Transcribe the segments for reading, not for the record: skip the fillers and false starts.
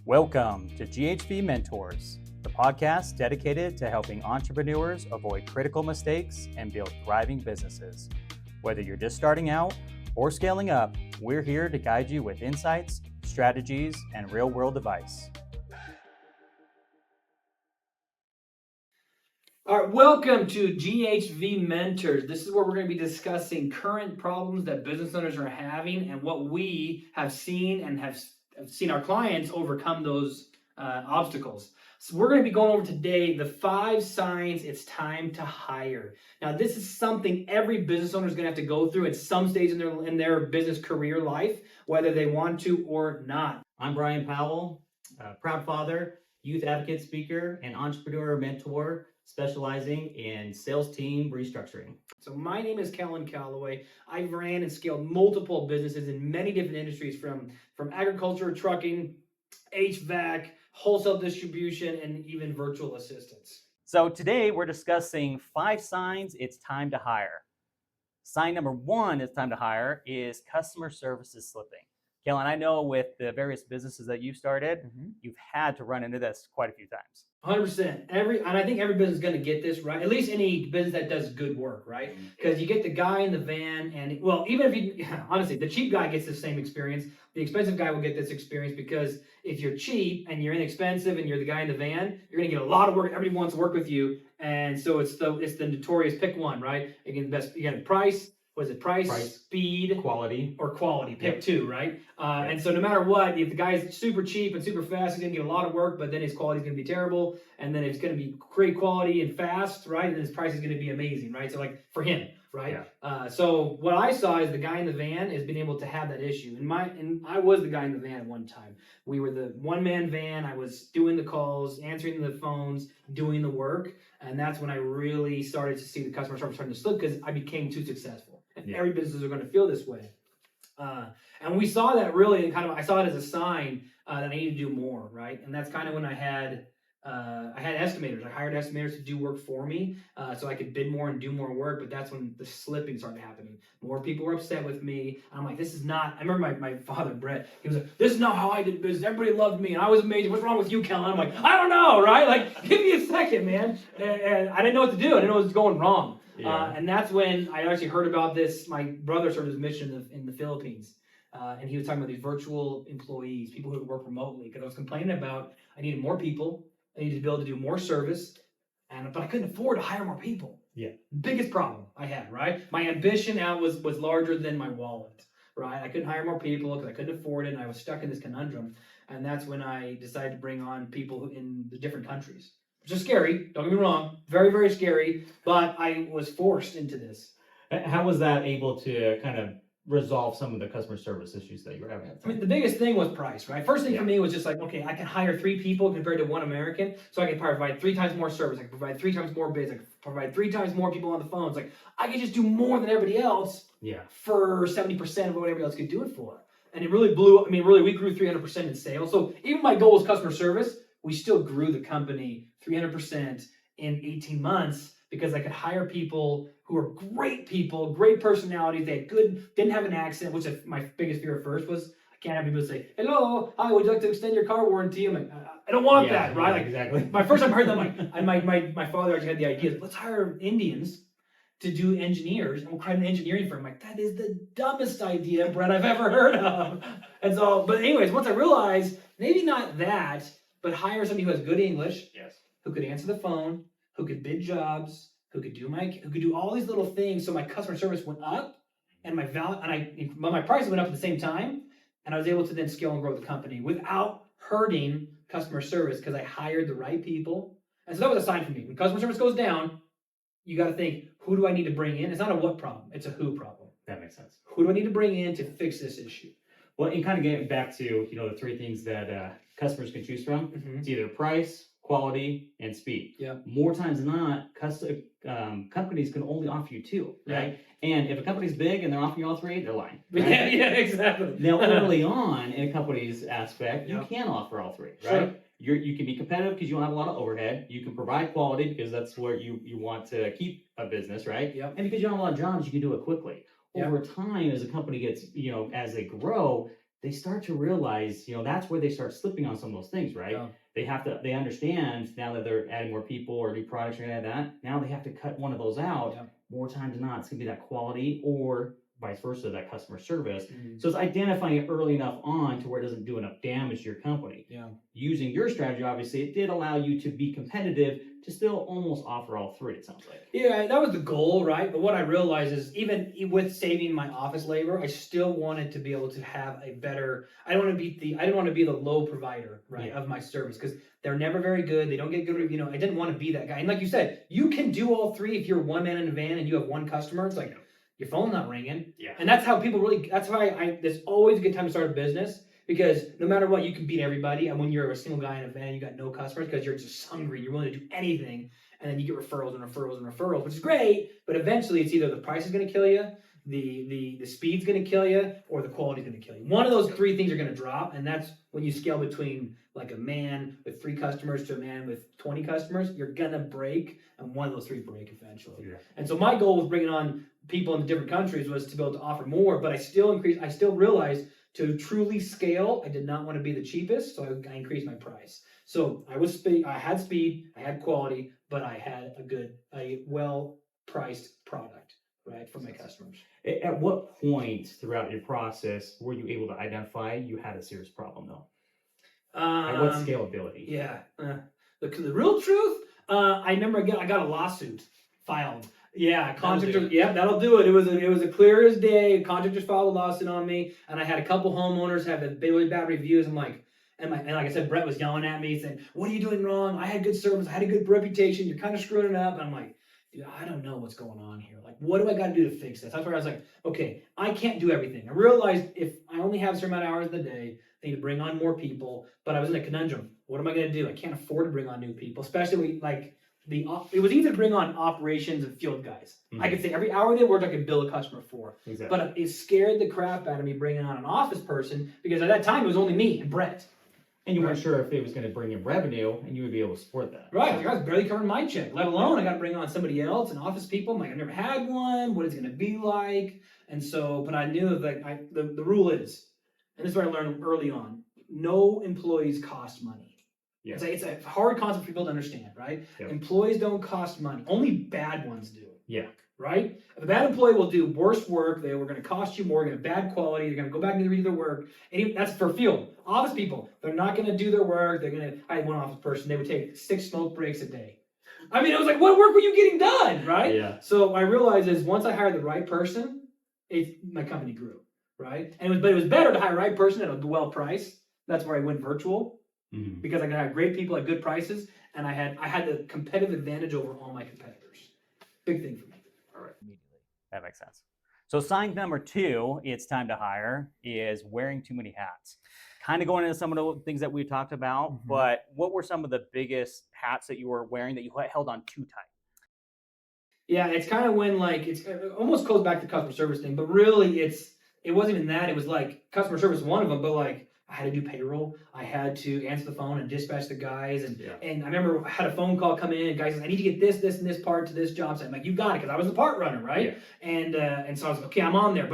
Welcome to GHV Mentors, the podcast dedicated to helping entrepreneurs avoid critical mistakes and build thriving businesses. Whether you're just starting out or scaling up, we're here to guide you with insights, strategies, and real-world advice. All right, welcome to GHV Mentors. This is where we're going to be discussing current problems that business owners are having and what we have seen and have seen our clients overcome those obstacles. So we're going to be going over today the 5 signs it's time to hire. Now, this is something every business owner is going to have to go through at some stage in their business career life, whether they want to or not. I'm Brian Powell, proud father, youth advocate speaker, and entrepreneur mentor specializing in sales team restructuring. So my name is Kellen Calloway. I ran and scaled multiple businesses in many different industries from agriculture, trucking, HVAC, wholesale distribution, and even virtual assistants. So today we're discussing 5 signs it's time to hire. Sign number 1 it's time to hire is customer service is slipping. Kellen, I know with the various businesses that you started, you've had to run into this quite a few times. 100%. And I think every business is going to get this, right? At least any business that does good work, right? Because you get the guy in the van and, well, even if honestly, the cheap guy gets the same experience. The expensive guy will get this experience because if you're cheap and you're inexpensive and you're the guy in the van, you're going to get a lot of work. Everybody wants to work with you. And so it's the notorious pick one, right? You get price. Was it price, speed, quality, or quality? Pick 2, right? And so no matter what, if the guy's super cheap and super fast, he's gonna get a lot of work, but then his quality is gonna be terrible. And then it's gonna be great quality and fast, right? And then his price is gonna be amazing, right? So like for him, right? Yeah. So what I saw is the guy in the van has been able to have that issue. And I was the guy in the van at one time. We were the one-man van. I was doing the calls, answering the phones, doing the work. And that's when I really started to see the customer service starting to slip because I became too successful. And every business are going to feel this way. And we saw that really, and I saw it as a sign that I need to do more, right? And that's kind of when I had estimators. I hired estimators to do work for me so I could bid more and do more work, but that's when the slipping started happening. More people were upset with me. I'm like, this is not, I remember my father, Brett, he was like, this is not how I did business. Everybody loved me and I was amazing. What's wrong with you, Kellen? I'm like, I don't know, right? Like, give me a second, man. And I didn't know what to do. I didn't know what was going wrong. Yeah. And that's when I actually heard about this. My brother started his mission in the Philippines. And he was talking about these virtual employees, people who work remotely. Because I was complaining about I needed more people. I needed to be able to do more service. But I couldn't afford to hire more people. Yeah. Biggest problem I had, right? My ambition now was larger than my wallet, right? I couldn't hire more people because I couldn't afford it. And I was stuck in this conundrum. And that's when I decided to bring on people in the different countries. Which is scary, don't get me wrong, very, very scary, but I was forced into this. How was that able to kind of resolve some of the customer service issues that you were having? I mean, the biggest thing was price, right? First thing for me was just like, okay, I can hire 3 people compared to 1 American, so I can provide 3 times more service, I can provide 3 times more bids, I can provide 3 times more people on the phones. Like, I can just do more than everybody else for 70% of what everybody else could do it for. And it really we grew 300% in sales. So even my goal was customer service, we still grew the company 300% in 18 months because I could hire people who are great people, great personalities. They had didn't have an accent, which my biggest fear at first was I can't have people say, hello, hi, would you like to extend your car warranty? I'm like, I don't want that, right? Like, exactly. My first time I heard that, my father actually had the idea, let's hire Indians to do engineers, and we'll create an engineering firm. I'm like, that is the dumbest idea, Brett, I've ever heard of. And so, but anyways, once I realized, maybe not that, but hire somebody who has good English, who could answer the phone, who could bid jobs, who could do all these little things. So my customer service went up, and my price went up at the same time, and I was able to then scale and grow the company without hurting customer service because I hired the right people. And so that was a sign for me. When customer service goes down, you got to think, who do I need to bring in? It's not a what problem; it's a who problem. That makes sense. Who do I need to bring in to fix this issue? Well, and kind of getting back to the 3 things that customers can choose from. It's either price, quality, and speed. Yeah. More times than not, companies can only offer you 2, right? And if a company's big and they're offering you all 3, they're lying. Right? Yeah, exactly. Now, early on in a company's aspect, you can offer all 3, right? Sure. You can be competitive because you don't have a lot of overhead. You can provide quality because that's where you want to keep a business, right? Yep. And because you don't have a lot of jobs, you can do it quickly. Over time, as a company gets, as they grow, they start to realize, that's where they start slipping on some of those things, right? Yeah. They understand now that they're adding more people or new products or anything like that. Now they have to cut one of those out. Yeah. More times than not, it's gonna be that quality or vice versa, that customer service. Mhm. So it's identifying it early enough on to where it doesn't do enough damage to your company. Yeah. Using your strategy, obviously, it did allow you to be competitive to still almost offer all three, it sounds like. Yeah, that was the goal, right? But what I realized is even with saving my office labor, I still wanted to be able to have a better. I didn't want to be the low provider, right, of my service, because they're never very good. They don't get good. I didn't want to be that guy. And like you said, you can do all three if you're one man in a van and you have one customer. It's like your phone's not ringing. Yeah. And that's how people really. That's why there's always a good time to start a business. Because no matter what, you can beat everybody. And when you're a single guy in a van, you got no customers because you're just hungry. You're willing to do anything. And then you get referrals and referrals and referrals, which is great. But eventually, it's either the price is going to kill you, the speed's going to kill you, or the quality's going to kill you. One of those three things are going to drop. And that's when you scale between like a man with 3 customers to a man with 20 customers, you're going to break. And one of those 3 break eventually. Yeah. And so my goal with bringing on people in different countries was to be able to offer more. But I still realized to truly scale, I did not want to be the cheapest, so I increased my price. So I had speed, I had quality, but I had a well-priced product, right, for my customers. At what point throughout your process were you able to identify you had a serious problem, though? At what scalability? Yeah. The real truth, I remember I got a lawsuit filed. Yeah, contractor. Yeah, that'll do it. It was a clear as day. Contractors filed a lawsuit on me, and I had a couple homeowners have really bad reviews. I'm like, and like I said, Brett was yelling at me saying, "What are you doing wrong? I had good service. I had a good reputation. You're kind of screwing it up." And I'm like, dude, I don't know what's going on here. Like, what do I got to do to fix this? That's where I was like, okay, I can't do everything. I realized if I only have a certain amount of hours in the day, I need to bring on more people. But I was in a conundrum. What am I going to do? I can't afford to bring on new people, especially like. It was easy to bring on operations and field guys. Mm-hmm. I could say every hour they worked, I could bill a customer for. Exactly. But it scared the crap out of me bringing on an office person because at that time it was only me and Brett. And you weren't sure if it was going to bring in revenue and you would be able to support that. Right. I was barely covering my check, let alone I got to bring on somebody else and office people. I'm like, I've never had one. What is it going to be like? And so, but I knew that the rule is, and this is what I learned early on, no employees cost money. Yeah. It's a hard concept for people to understand, right? Yep. Employees don't cost money. Only bad ones do. Yeah. Right? If a bad employee will do worse work, they were going to cost you more, going to have bad quality, they're going to go back and redo their work. And that's for field. Office people, they're not going to do their work. I had one office person, they would take 6 smoke breaks a day. I mean, it was like, what work were you getting done, right? Yeah. So I realized is once I hired the right person, my company grew, right? But it was better to hire the right person at a well price. That's where I went virtual. Mm-hmm. Because I could have great people at good prices, and I had the competitive advantage over all my competitors. Big thing for me. All right, immediately. That makes sense. So sign number 2, it's time to hire, is wearing too many hats. Kind of going into some of the things that we talked about, mm-hmm. But what were some of the biggest hats that you were wearing that you held on too tight? Yeah, it's kind of when it almost goes back to the customer service thing, but really it wasn't even that. It was like customer service one of them, but like I had to do payroll. I had to answer the phone and dispatch the guys. And I remember I had a phone call come in and guys said, I need to get this, and this part to this job site. I'm like, you got it, because I was the part runner, right? Yeah. And so I was like, okay, I'm on there.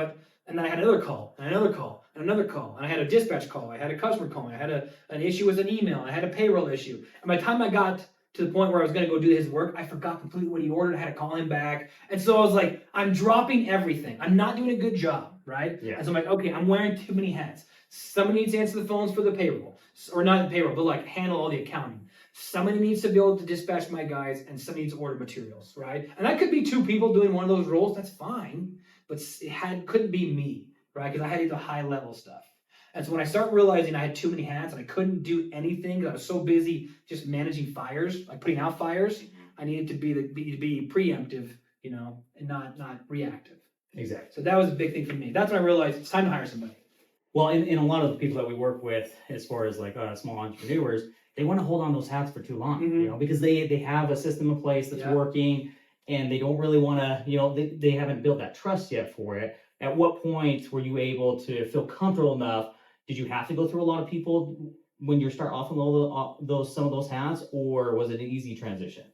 And then I had another call, and another call, and another call. And I had a dispatch call. I had a customer call. I had an issue with an email. I had a payroll issue. And by the time I got to the point where I was going to go do his work, I forgot completely what he ordered. I had to call him back. And so I was like, I'm dropping everything. I'm not doing a good job, right? Yeah. And so I'm like, okay, I'm wearing too many hats. Somebody needs to answer the phones for the payroll, or not the payroll, but like handle all the accounting. Somebody needs to be able to dispatch my guys, and somebody needs to order materials, right? And that could be 2 people doing one of those roles. That's fine, but couldn't be me, right? Because I had to do the high level stuff. And so when I started realizing I had too many hats and I couldn't do anything because I was so busy just managing fires, like putting out fires, I needed to be preemptive, and not reactive. Exactly. So that was a big thing for me. That's when I realized it's time to hire somebody. Well, in a lot of the people that we work with, as far as like small entrepreneurs, they want to hold on those hats for too long, mm-hmm. Because they have a system in place that's working, and they don't really want to, they haven't built that trust yet for it. At what point were you able to feel comfortable enough? Did you have to go through a lot of people when you start offering some of those hats, or was it an easy transition?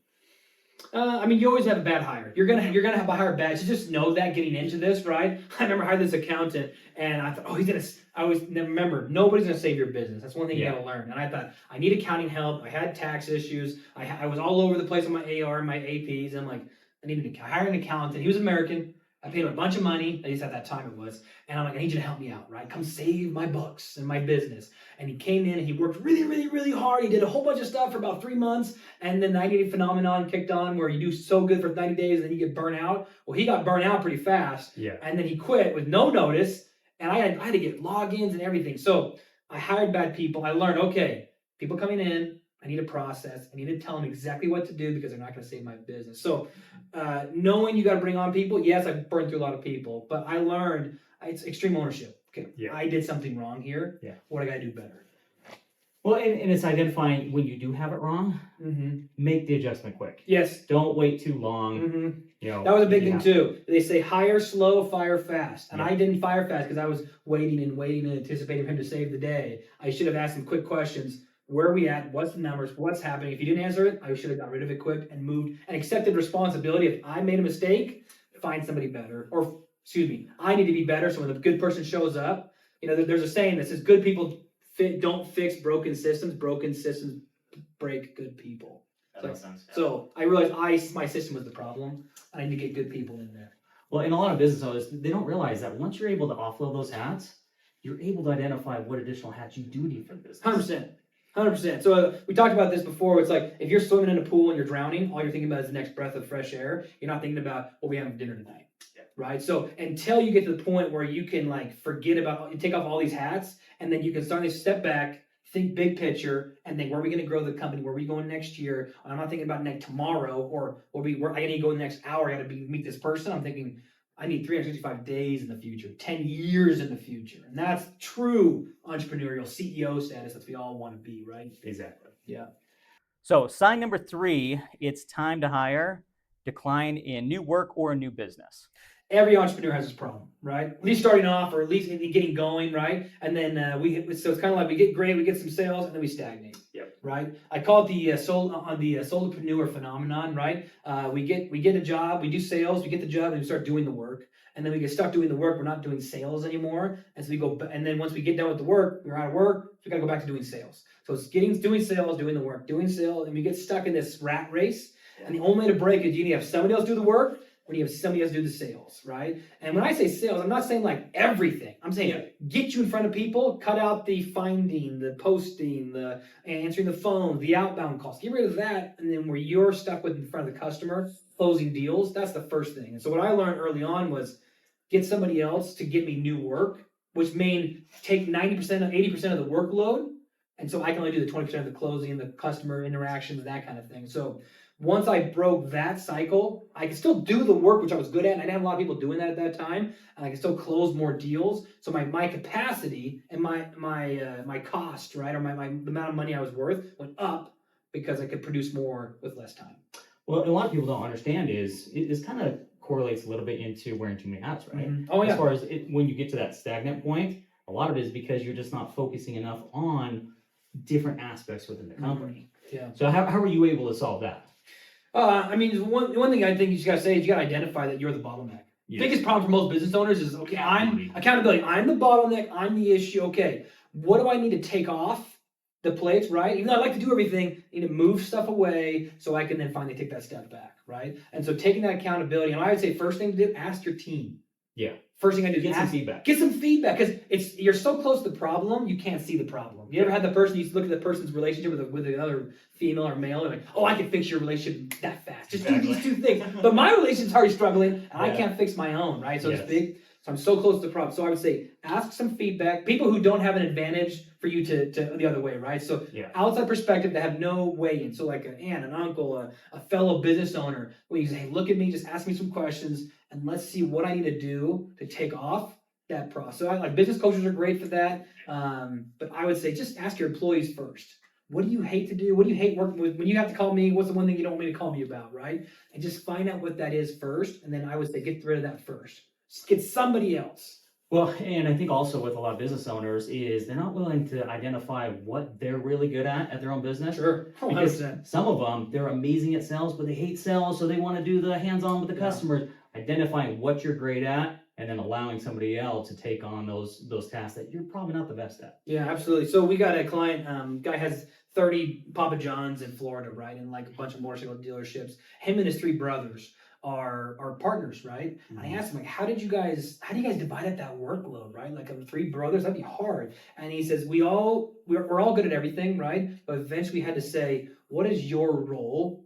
I mean, you always have a bad hire. You're gonna have a hire bad. So just know that getting into this, right? I remember I hired this accountant, and I thought, oh, he's gonna. I always remember nobody's gonna save your business. That's one thing you gotta learn. And I thought I need accounting help. I had tax issues. I was all over the place on my AR and my APs. And I'm like, I hired an accountant. He was American. I paid him a bunch of money, at least at that time it was. And I'm like, I need you to help me out, right? Come save my books and my business. And he came in and he worked really, really, really hard. He did a whole bunch of stuff for about 3 months. And then the 90-day phenomenon kicked on where you do so good for 90 days and then you get burnt out. Well, he got burnt out pretty fast. Yeah. And then he quit with no notice. And I had to get logins and everything. So I hired bad people. I learned, okay, people coming in, I need a process. I need to tell them exactly what to do because they're not going to save my business. So knowing you got to bring on people, yes, I've burned through a lot of people, but I learned it's extreme ownership. Okay, I did something wrong here. Yeah. What I got to do better? Well, and it's identifying when you do have it wrong, make the adjustment quick. Yes. Don't wait too long. You know, that was a big thing too. They say hire slow, fire fast. And I didn't fire fast because I was waiting and anticipating him to save the day. I should have asked him quick questions. Where are we at? What's the numbers? What's happening? If you didn't answer it, I should have got rid of it quick and moved and accepted responsibility. If I made a mistake, find somebody better. Or, excuse me, I need to be better. So when the good person shows up, you know, there's a saying that says good people don't fix broken systems break good people. That makes sense. Yeah. So I realized my system was the problem. I need to get good people in there. Well, and a lot of business owners, they don't realize that once you're able to offload those hats, you're able to identify what additional hats you do need for the business. 100%. So we talked about this before. It's like if you're swimming in a pool and you're drowning, all you're thinking about is the next breath of fresh air. You're not thinking about what we have for dinner tonight, right? So until you get to the point where you can forget about, you take off all these hats, and then you can start to step back, think big picture, and think where are we going to grow the company? Where are we going next year? I'm not thinking about next tomorrow or where I need to go the next hour. I got to meet this person. I'm thinking I need 365 days in the future, 10 years in the future. And that's true entrepreneurial CEO status that we all want to be, right? Exactly. Yeah. So sign number 3, it's time to hire, decline in new work or a new business. Every entrepreneur has this problem, right? At least starting off or at least getting going, right? And then so it's kind of like we get great, we get some sales, and then we stagnate. Yep. Right? I call it the solopreneur phenomenon, right? We get a job, we do sales, we get the job, and we start doing the work. And then we get stuck doing the work, we're not doing sales anymore. And so we go, and then once we get done with the work, we're out of work, so we gotta go back to doing sales. So it's doing sales, doing the work, doing sales, and we get stuck in this rat race. And the only way to break it, you need to have somebody else do the work, when you have somebody else do the sales, right? And when I say sales, I'm not saying everything. I'm saying get you in front of people, cut out the finding, the posting, the answering the phone, the outbound calls. Get rid of that, and then where you're stuck with in front of the customer, closing deals, that's the first thing. And so what I learned early on was get somebody else to get me new work, which mean take 90% or 80% of the workload, and so I can only do the 20% of the closing, the customer interactions, that kind of thing. So once I broke that cycle, I could still do the work, which I was good at, and I didn't have a lot of people doing that at that time, and I could still close more deals. So my capacity and my cost, right, or the amount of money I was worth went up because I could produce more with less time. Well, a lot of people don't understand is this kind of correlates a little bit into wearing too many hats, right? Mm-hmm. Oh yeah. As far as when you get to that stagnant point, a lot of it is because you're just not focusing enough on different aspects within the company. Mm-hmm. Yeah. So how were you able to solve that? I mean, one thing I think you just gotta say is you gotta identify that you're the bottleneck. Yes. Biggest problem for most business owners is I'm accountability. I'm the bottleneck. I'm the issue. Okay, what do I need to take off the plates? Right. Even though I like to do everything, I need to move stuff away so I can then finally take that step back. Right. And so taking that accountability, and I would say first thing to do, ask your team. Yeah. First thing I do is get some feedback. Get some feedback because you're so close to the problem, you can't see the problem. You ever had the person you look at the person's relationship with another female or male, and like, oh, I can fix your relationship that fast. Just do these 2 things. But my relationship's already struggling, and I can't fix my own, right? So it's big. So I'm so close to the problem. So I would say ask some feedback. People who don't have an advantage for you to the other way, right? So outside perspective that have no way in. So like an aunt, an uncle, a fellow business owner, where you say, hey, look at me, just ask me some questions, and let's see what I need to do to take off that process. So business coaches are great for that. But I would say just ask your employees first. What do you hate to do? What do you hate working with? When you have to call me, what's the one thing you don't want me to call me about, right? And just find out what that is first. And then I would say get rid of that first. Just get somebody else. Well, and I think also with a lot of business owners is they're not willing to identify what they're really good at their own business. Sure, Because 100%. some of them, they're amazing at sales, but they hate sales, so they want to do the hands-on with the Yeah. customers. Identifying what you're great at and then allowing somebody else to take on those tasks that you're probably not the best at. Yeah, absolutely. So we got a client, guy has 30 Papa John's in Florida, right? And like a bunch of motorcycle dealerships. Him and his three brothers are partners, right? And I asked him, like, how do you guys divide up that workload, right? Like of three brothers, that'd be hard. And he says, we're all good at everything, right? But eventually we had to say, what is your role?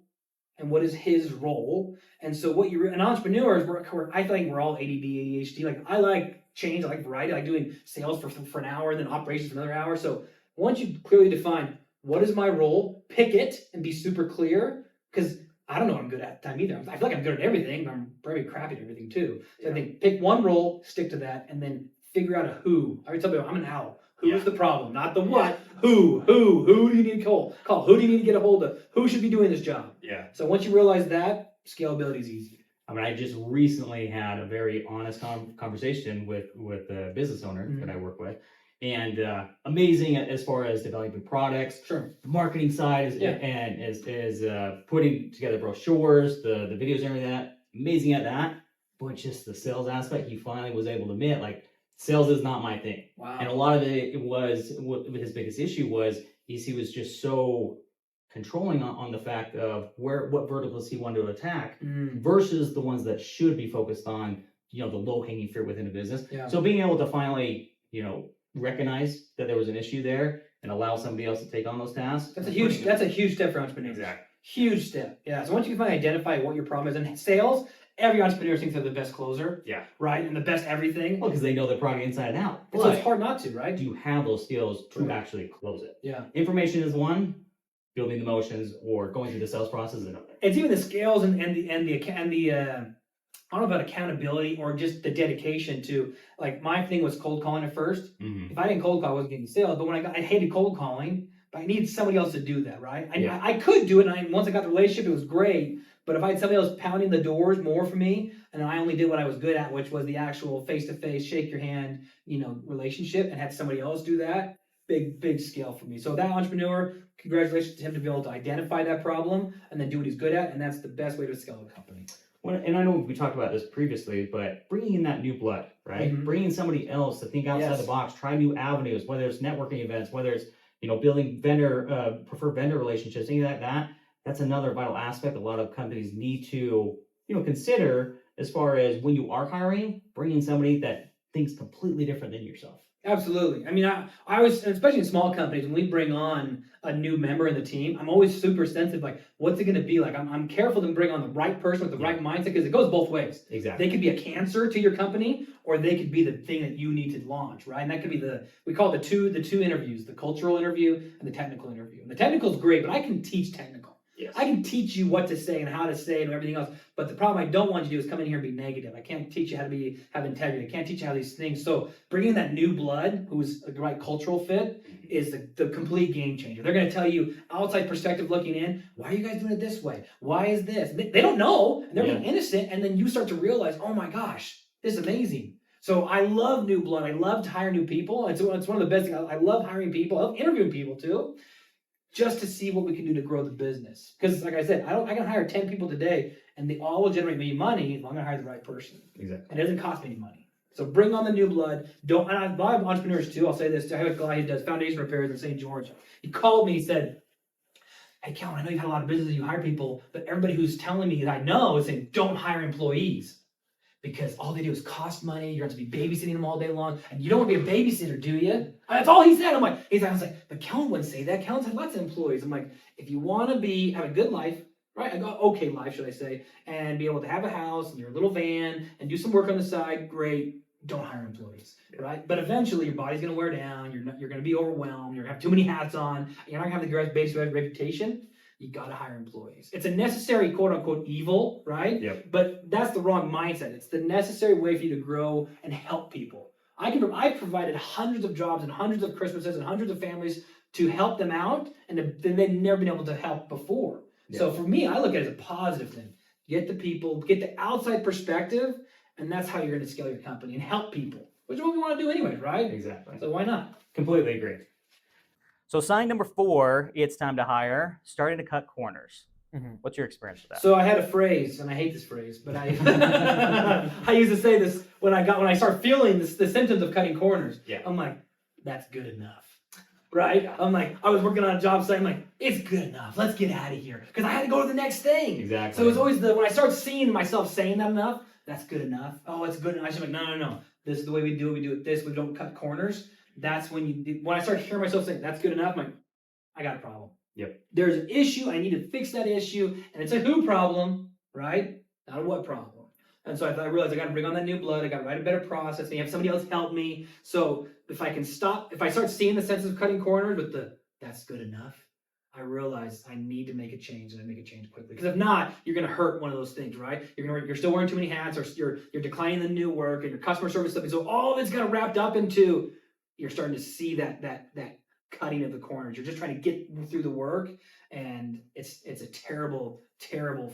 And what is his role? And so an entrepreneur is, I feel like we're all ADD, ADHD. Like I like change, I like variety, I like doing sales for an hour, then operations for another hour. So once you clearly define what is my role, pick it and be super clear, because I don't know what I'm good at the time either. I feel like I'm good at everything, but I'm very crappy at everything too. So I think pick one role, stick to that, and then figure out a who. I would tell people I'm an owl. Who is the problem? Not the what. Who do you need to call? Who do you need to get a hold of? Who should be doing this job? Yeah. So once you realize that, scalability is easy. I mean, I just recently had a very honest conversation with a business owner that I work with, and amazing as far as developing products. Sure. The marketing side is putting together brochures, the videos and everything like that. Amazing at that, but just the sales aspect, he finally was able to admit, like, sales is not my thing. Wow. And a lot of it was, what his biggest issue was, he was just so controlling on the fact of what verticals he wanted to attack versus the ones that should be focused on, the low-hanging fruit within a business. Yeah. So being able to finally, recognize that there was an issue there and allow somebody else to take on those tasks. That's a huge step for entrepreneurs. Exactly. Huge step. Yeah. So once you can finally identify what your problem is in sales, every entrepreneur thinks they're the best closer. Yeah. Right? And the best everything. Well, because they know their product inside and out. So it's hard not to, right? Do you have those skills to actually close it? Yeah. Information is one, building the motions or going through the sales process is another. It's even the scales and the I don't know about accountability or just the dedication to, like, my thing was cold calling at first. Mm-hmm. If I didn't cold call, I wasn't getting sales. But when I hated cold calling, but I needed somebody else to do that, right? I could do it, and once I got the relationship, it was great. But if I had somebody else pounding the doors more for me, and I only did what I was good at, which was the actual face-to-face, shake your hand, relationship, and had somebody else do that, big scale for me. So that entrepreneur, congratulations to him to be able to identify that problem and then do what he's good at, and that's the best way to scale a company. Well, and I know we talked about this previously, but bringing in that new blood, right? Mm-hmm. Bringing somebody else to think outside the box, try new avenues, whether it's networking events, whether it's, building preferred vendor relationships, anything like that. That's another vital aspect a lot of companies need to, consider as far as when you are hiring, bringing somebody that thinks completely different than yourself. Absolutely. I mean, I was, especially in small companies, when we bring on a new member in the team, I'm always super sensitive, like, what's it going to be like? I'm careful to bring on the right person with the right mindset, because it goes both ways. Exactly. They could be a cancer to your company, or they could be the thing that you need to launch, right? And that could be we call it the two interviews, the cultural interview and the technical interview. And the technical is great, but I can teach technical. Yes. I can teach you what to say and how to say it and everything else. But the problem I don't want you to do is come in here and be negative. I can't teach you how to have integrity. I can't teach you how these things. So bringing that new blood, who's the right cultural fit, is the complete game changer. They're going to tell you, outside perspective looking in, why are you guys doing it this way? Why is this? They don't know. And they're being innocent. And then you start to realize, oh my gosh, this is amazing. So I love new blood. I love to hire new people. It's one of the best things. I love hiring people. I love interviewing people too, just to see what we can do to grow the business. Because like I said, I can hire 10 people today and they all will generate me money as long as I hire the right person. Exactly. And it doesn't cost me any money. So bring on the new blood. And I have entrepreneurs too. I'll say this. I have a guy who does foundation repairs in St. George. He called me, he said, hey, Calvin, I know you've had a lot of business, you hire people, but everybody who's telling me that I know is saying, don't hire employees. Because all they do is cost money. You're going to be babysitting them all day long. And you don't want to be a babysitter, do you? And that's all he said. I was like, but Kellen wouldn't say that. Kellen's had lots of employees. I'm like, if you want to have a good life, right? Okay life, should I say, and be able to have a house and your little van and do some work on the side, great. Don't hire employees, right? But eventually your body's going to wear down. You're going to be overwhelmed. You're going to have too many hats on. You're not going to have the basic reputation. You got to hire employees. It's a necessary quote unquote evil, right? Yep. But that's the wrong mindset. It's the necessary way for you to grow and help people. I've provided hundreds of jobs and hundreds of Christmases and hundreds of families to help them out, and then they've never been able to help before. Yep. So for me, I look at it as a positive thing. Get the people, get the outside perspective, and that's how you're going to scale your company and help people. which is what we want to do anyways, right? Exactly. So why not? Completely agree. So sign number 4, it's time to hire, starting to cut corners. What's your experience with that? So I had a phrase, and I hate this phrase, but I I used to say this when I start feeling the symptoms of cutting corners. Yeah. I'm like, that's good enough, right? I'm like, I was working on a job site. I'm like, it's good enough. Let's get out of here because I had to go to the next thing. Exactly. So it's always when I start seeing myself saying that enough, that's good enough. Oh, it's good enough. I should be like, no. This is the way we do it. We do it this. We don't cut corners. That's when I start hearing myself saying that's good enough. I'm like, I got a problem. Yep. There's an issue. I need to fix that issue. And it's a who problem, right? Not a what problem. And so I realized I got to bring on that new blood. I got to write a better process. And have somebody else help me. So if I start seeing the sense of cutting corners with that's good enough, I realize I need to make a change and I make a change quickly. Because if not, you're going to hurt one of those things, right? You're still wearing too many hats, or you're declining the new work and your customer service stuff. And so all of it's got wrapped up into you're starting to see that cutting of the corners. You're just trying to get through the work, and it's a terrible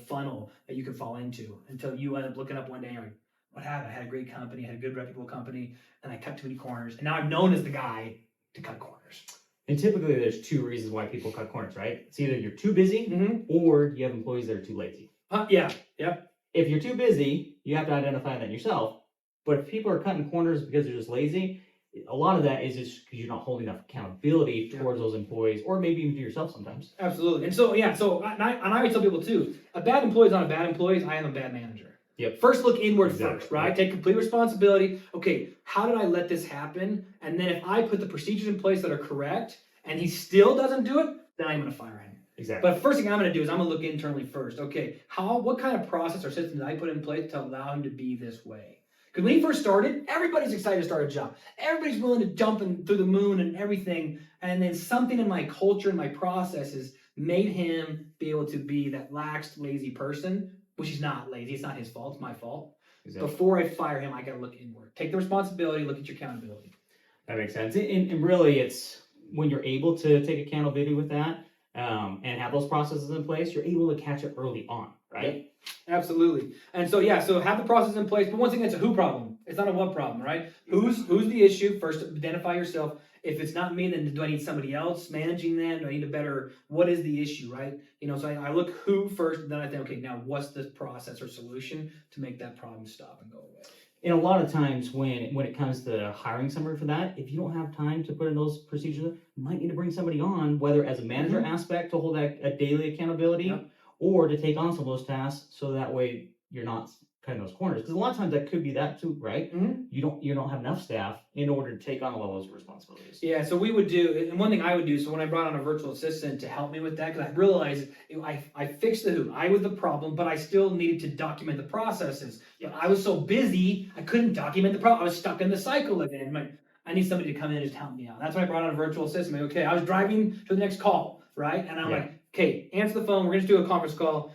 funnel that you can fall into until you end up looking up one day and you're like, what happened? I had a great company, I had a good reputable company, and I cut too many corners, and now I'm known as the guy to cut corners. And typically there's 2 reasons why people cut corners, right? It's either you're too busy or you have employees that are too lazy. Yeah. Yep. If you're too busy, you have to identify that yourself. But if people are cutting corners because they're just lazy, a lot of that is just because you're not holding enough accountability towards those employees, or maybe even to yourself sometimes. Absolutely. And so, I always tell people too, a bad employee is not a bad employee. I am a bad manager. Yep. First, look inward first, right? Take complete responsibility. Okay, how did I let this happen? And then if I put the procedures in place that are correct and he still doesn't do it, then I'm going to fire him. Exactly. But the first thing I'm going to do is I'm going to look internally first. Okay, what kind of process or system did I put in place to allow him to be this way? Because when he first started, everybody's excited to start a job. Everybody's willing to jump through the moon and everything. And then something in my culture and my processes made him be able to be that lax, lazy person, which he's not lazy. It's not his fault. It's my fault. Exactly. Before I fire him, I got to look inward. Take the responsibility. Look at your accountability. That makes sense. And really, it's when you're able to take accountability with that and have those processes in place, you're able to catch it early on, right? Yep. Absolutely. And so so have the process in place. But once again, it's a who problem. It's not a what problem, right? Who's the issue? First, identify yourself. If it's not me, then do I need somebody else managing that? Do I need what is the issue, right? So I look who first, and then I think, okay, now what's the process or solution to make that problem stop and go away? And a lot of times when it comes to hiring somebody for that, if you don't have time to put in those procedures, you might need to bring somebody on, whether as a manager aspect to hold a daily accountability, or to take on some of those tasks, so that way you're not cutting those corners. Because a lot of times that could be that too, right? You don't have enough staff in order to take on all those responsibilities. Yeah, so we would do, and one thing I would do, so when I brought on a virtual assistant to help me with that, because I realized I fixed the who. I was the problem, but I still needed to document the processes. But I was so busy, I couldn't document the problem. I was stuck in the cycle again. I need somebody to come in and just help me out. That's why I brought on a virtual assistant. Okay, I was driving to the next call, right? And I'm like, okay, answer the phone. We're going to do a conference call.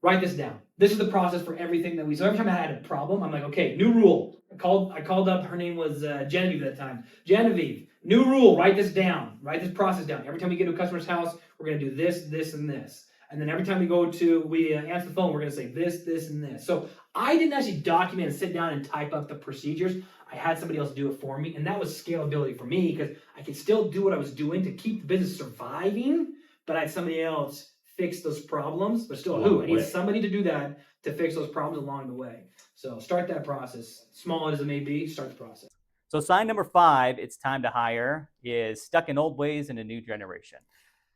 Write this down. This is the process for everything that so every time I had a problem, I'm like, okay, new rule. I called up, her name was Genevieve at that time. Genevieve, new rule, write this down. Write this process down. Every time we get to a customer's house, we're going to do this, this, and this. And then every time we answer the phone, we're going to say this, and this. So I didn't actually document and sit down and type up the procedures. I had somebody else do it for me. And that was scalability for me because I could still do what I was doing to keep the business surviving, but I had somebody else fix those problems, but still I need somebody to do that to fix those problems along the way. So start that process. Small as it may be, start the process. So sign number 5, it's time to hire, is stuck in old ways in a new generation.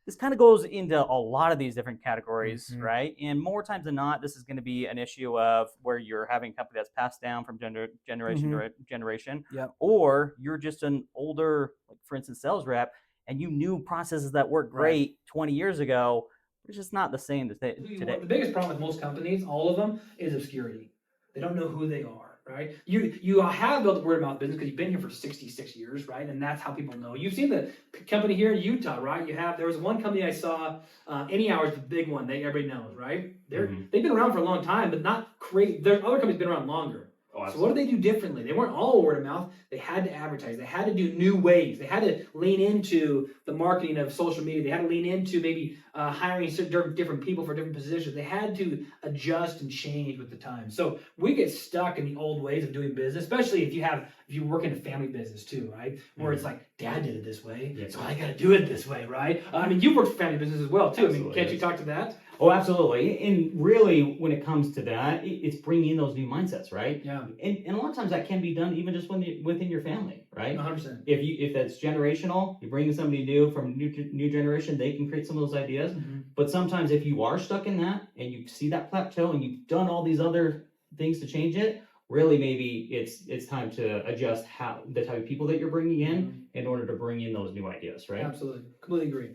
This kind of goes into a lot of these different categories, right? And more times than not, this is going to be an issue of where you're having a company that's passed down from generation to generation, or you're just an older, like for instance, sales rep, and you knew processes that worked great 20 years ago. It's just not the same today. The biggest problem with most companies, all of them, is obscurity. They don't know who they are, right? You have built a word of mouth business because you've been here for 66 years, right? And that's how people know. You've seen the company here in Utah, right? There was one company I saw, Any Hours, the big one that everybody knows, right? They've been around for a long time, but not great. There's other companies been around longer. So what did they do differently? They weren't all word of mouth. They had to advertise. They had to do new ways. They had to lean into the marketing of social media. They had to lean into maybe hiring different people for different positions. They had to adjust and change with the times. So we get stuck in the old ways of doing business, especially if you have if you work in a family business too, right? Where it's like, dad did it this way, Yeah. so I got to do it this way, right? I mean, you've worked for family business as well too. Absolutely, I mean, can't you talk to that? Oh, absolutely. And really, when it comes to that, it's bringing in those new mindsets, right? Yeah. And a lot of times that can be done even just within your family, right? 100%. If that's generational, you bring in somebody new from new generation, they can create some of those ideas. Mm-hmm. But sometimes if you are stuck in that and you see that plateau and you've done all these other things to change it, really maybe it's time to adjust the type of people that you're bringing in order to bring in those new ideas, right? Absolutely. Completely agree.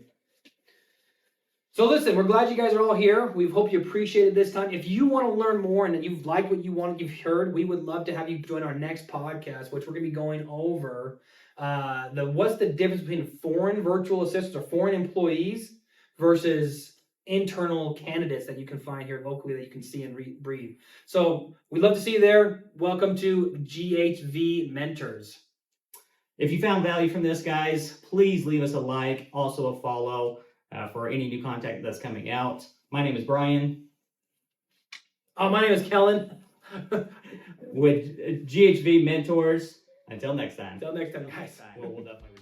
So listen, we're glad you guys are all here. We hope you appreciated this time. If you want to learn more and you've liked what you've heard, we would love to have you join our next podcast, which we're going to be going over what's the difference between foreign virtual assistants or foreign employees versus internal candidates that you can find here locally that you can see and breathe. So we'd love to see you there. Welcome to GHV Mentors. If you found value from this, guys, please leave us a like, also a follow. For any new content that's coming out. My name is Brian. My name is Kellen. With GHV Mentors. Until next time. Until next time, guys. We'll definitely